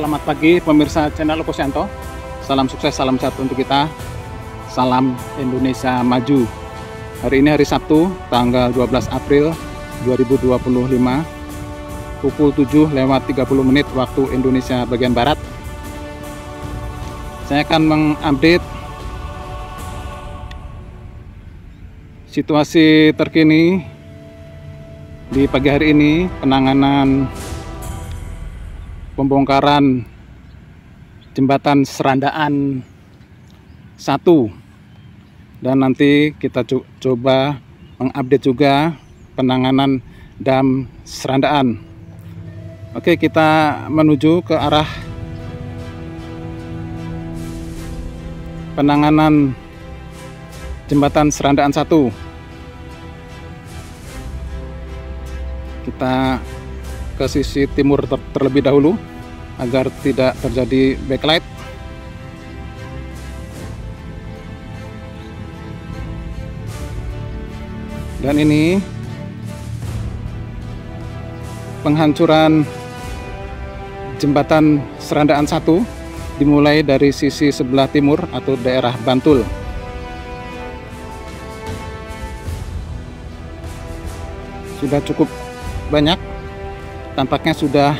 Selamat pagi pemirsa channel Opposyanto. Salam sukses, salam sehat untuk kita. Salam Indonesia maju. Hari ini hari Sabtu, tanggal 12 April 2025, pukul 7:30 waktu Indonesia bagian Barat. Saya akan mengupdate situasi terkini di pagi hari ini, penanganan pembongkaran jembatan Serandaan 1, dan nanti kita coba mengupdate juga penanganan dam Serandaan. Oke, kita menuju ke arah penanganan jembatan Serandaan 1. Kita ke sisi timur terlebih dahulu agar tidak terjadi backlight. Dan ini penghancuran jembatan Serandaan 1 dimulai dari sisi sebelah timur atau daerah Bantul. Sudah cukup banyak, tampaknya sudah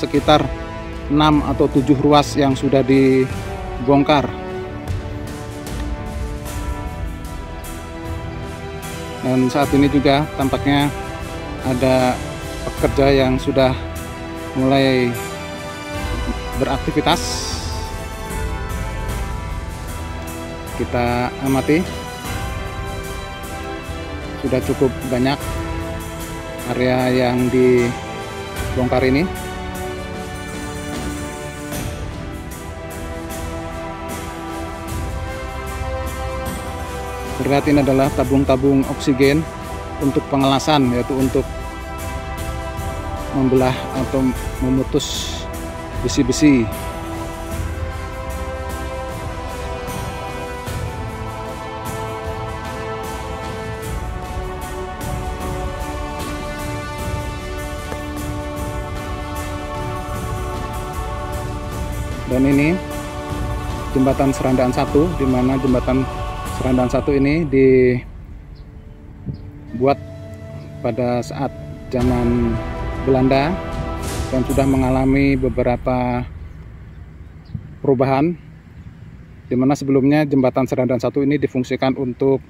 sekitar 6 atau 7 ruas yang sudah dibongkar. Dan saat ini juga tampaknya ada pekerja yang sudah mulai beraktivitas. Kita amati, sudah cukup banyak area yang dibongkar ini. Terlihat ini adalah tabung-tabung oksigen untuk pengelasan, yaitu untuk membelah atau memutus besi-besi. Dan ini jembatan Serandaan 1, di mana jembatan Serandaan 1 ini dibuat pada saat zaman Belanda dan sudah mengalami beberapa perubahan, di mana sebelumnya jembatan Serandaan 1 ini difungsikan untuk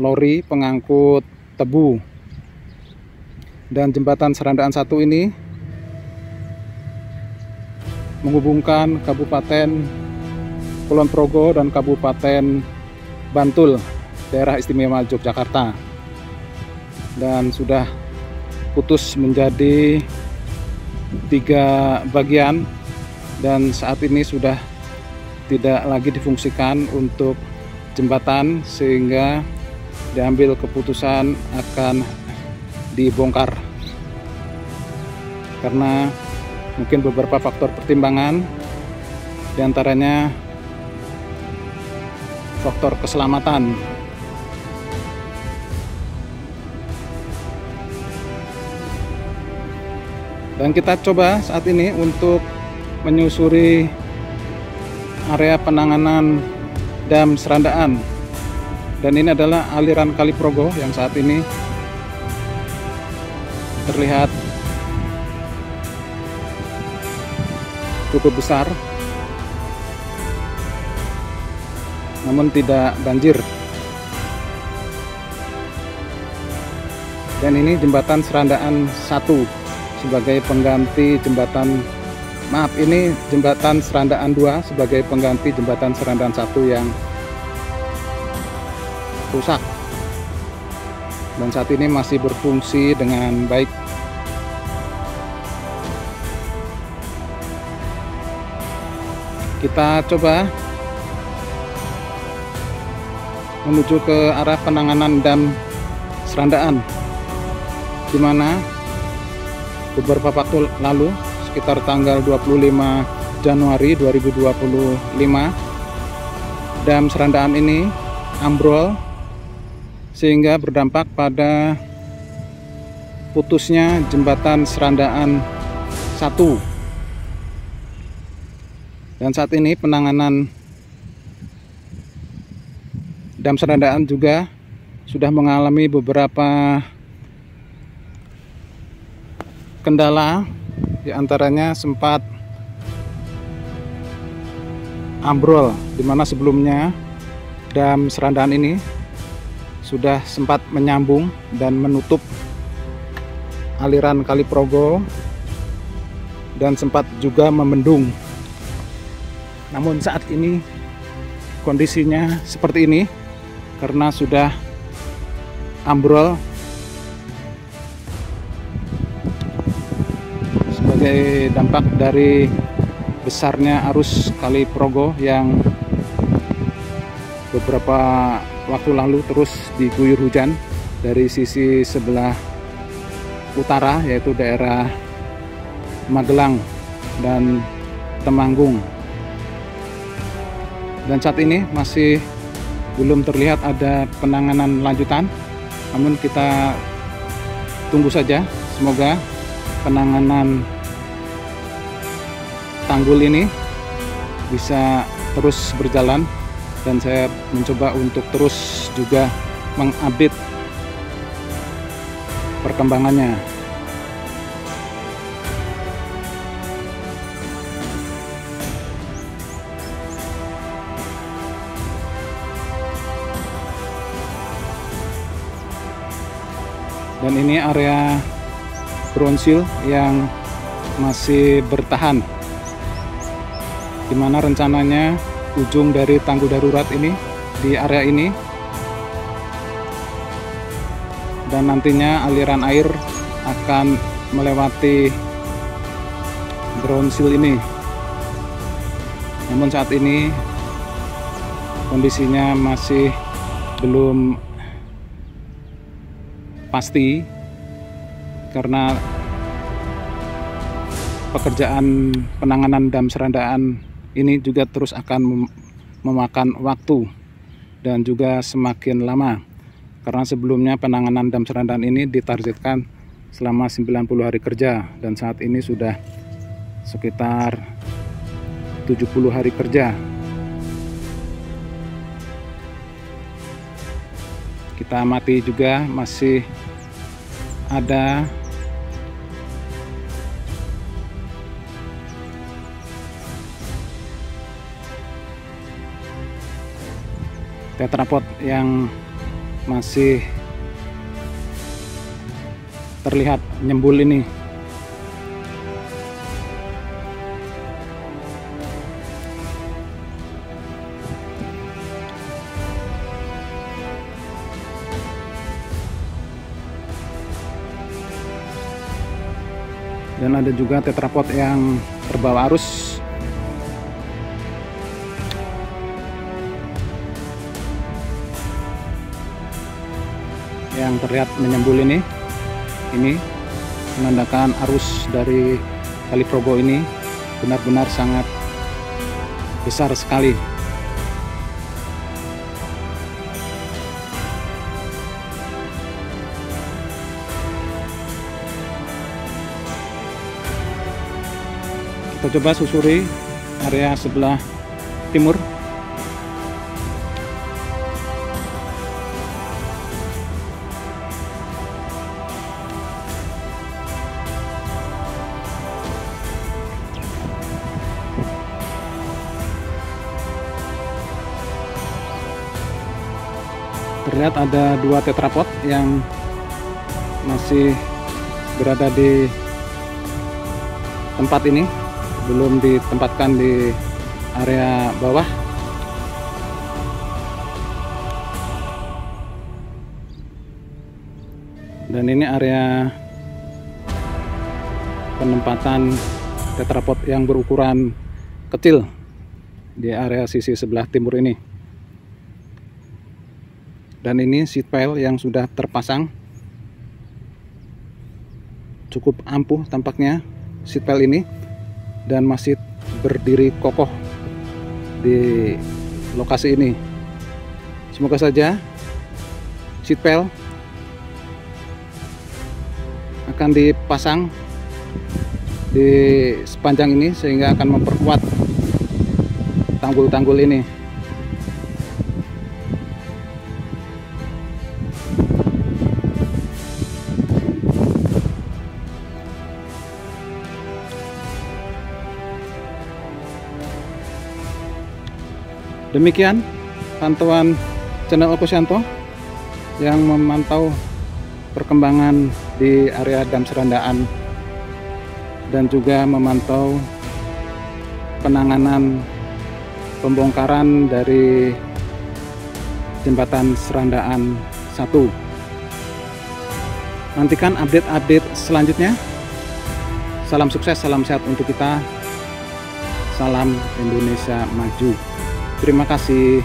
lori pengangkut tebu. Dan jembatan Serandaan 1 ini menghubungkan Kabupaten Kulon Progo dan Kabupaten Bantul, daerah istimewa Yogyakarta, dan sudah putus menjadi 3 bagian, dan saat ini sudah tidak lagi difungsikan untuk jembatan, sehingga diambil keputusan akan dibongkar karena mungkin beberapa faktor pertimbangan, diantaranya faktor keselamatan. Dan kita coba saat ini untuk menyusuri area penanganan dam Serandaan. Dan ini adalah aliran Kali Progo yang saat ini terlihat cukup besar, namun tidak banjir. Dan ini jembatan Serandaan 1 sebagai pengganti jembatan, ini jembatan Serandaan 2 sebagai pengganti jembatan Serandaan 1 yang rusak, dan saat ini masih berfungsi dengan baik. Kita coba menuju ke arah penanganan dam Serandaan, di mana beberapa waktu lalu, sekitar tanggal 25 Januari 2025, dam Serandaan ini ambrol, sehingga berdampak pada putusnya jembatan Serandaan 1. Dan saat ini penanganan dam serandaan juga sudah mengalami beberapa kendala, diantaranya sempat ambrol, dimana sebelumnya dam serandaan ini sudah sempat menyambung dan menutup aliran Kali Progo dan sempat juga membendung. Namun saat ini kondisinya seperti ini karena sudah ambrol sebagai dampak dari besarnya arus Kali Progo yang beberapa waktu lalu terus diguyur hujan dari sisi sebelah utara, yaitu daerah Magelang dan Temanggung. Dan saat ini masih belum terlihat ada penanganan lanjutan, namun kita tunggu saja, semoga penanganan tanggul ini bisa terus berjalan, dan saya mencoba untuk terus juga mengupdate perkembangannya. Dan ini area Bronsil yang masih bertahan, dimana rencananya ujung dari tanggul darurat ini di area ini, dan nantinya aliran air akan melewati Bronsil ini. Namun saat ini kondisinya masih belum pasti karena pekerjaan penanganan dam serandaan ini juga terus akan memakan waktu dan juga semakin lama, karena sebelumnya penanganan dam serandaan ini ditargetkan selama 90 hari kerja, dan saat ini sudah sekitar 70 hari kerja. Kita amati juga masih ada tetrapod yang masih terlihat nyembul ini. Dan ada juga tetrapod yang terbawa arus. Yang terlihat menyembul ini menandakan arus dari Kali Progo ini benar-benar sangat besar sekali. Kita coba susuri area sebelah timur. Terlihat ada dua tetrapod yang masih berada di tempat ini, belum ditempatkan di area bawah. Dan ini area penempatan tetrapod yang berukuran kecil di area sisi sebelah timur ini. Dan ini seat pile yang sudah terpasang, cukup ampuh tampaknya seat pile ini, dan masih berdiri kokoh di lokasi ini. Semoga saja seat pile akan dipasang di sepanjang ini sehingga akan memperkuat tanggul-tanggul ini. Demikian pantauan channel Opusyanto yang memantau perkembangan di area Dam Serandaan dan juga memantau penanganan pembongkaran dari jembatan Serandaan 1. Nantikan update-update selanjutnya. Salam sukses, salam sehat untuk kita. Salam Indonesia Maju. Terima kasih.